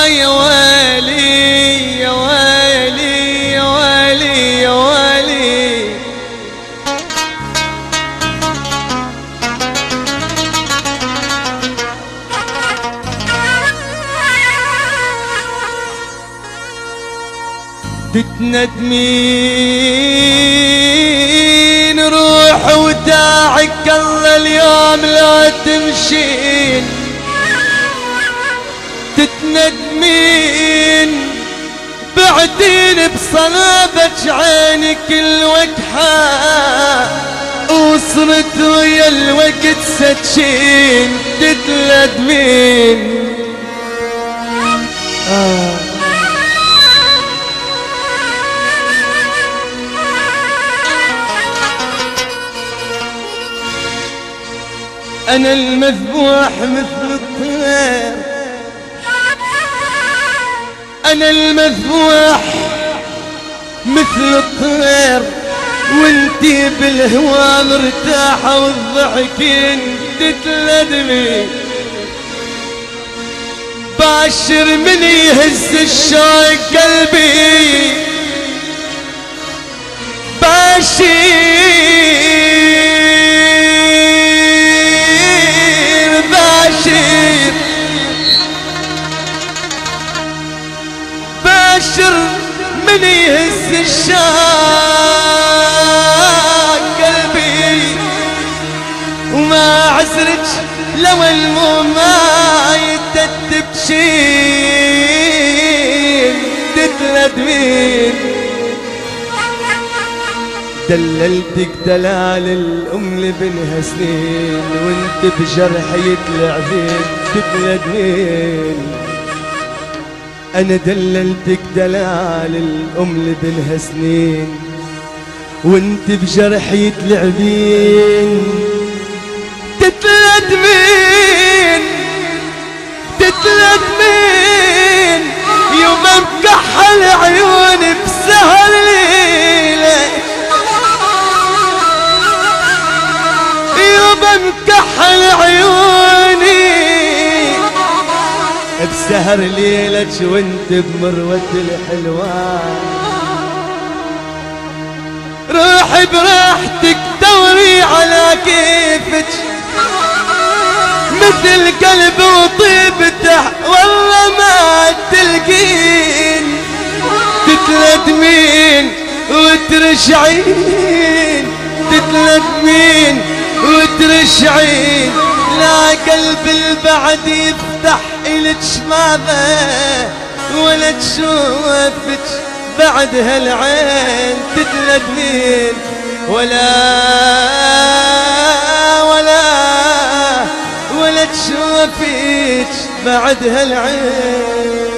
يا ويلي يا ويلي يا ويلي يا ويلي. تتندمين روح وداعك الله اليوم لا تمشين. تتندمين بعدين بصلابك عينك الوجحة وصرت ويا الوقت سكين. تتندمين أنا المذبوح مثل الطير، أنا المذبوح مثل الطير، وانتي بالهوى مرتاحة والضحكين. تتندمي باشر من يهز الشوق قلبي، باشر من يهز الشوق قلبي، وما عسرك لو الماي تبكين. تتندمين دللتك دلال الأم لبنها سنين، وانت بجرح يطلع زين. تتندمين أنا دللتك دلال الأم لبنها سنين، وانت بجرح يطلع زين. تتندمين تتندمين يوم مكحل عيوني بسهر ليلة، يوم مكحل عيوني بسهر ليلك وانت بمروة الحلوان. روحي براحتك دوري على كيفك مثل قلب وطيبته والله ما تلقين. تتندمين وترجعين، تتندمين وترجعين. لا قلب البعد يفتح إلك ماذا ولا تشوفك بعد هالعين. تتندمين ولا تشوفك بعد هالعين.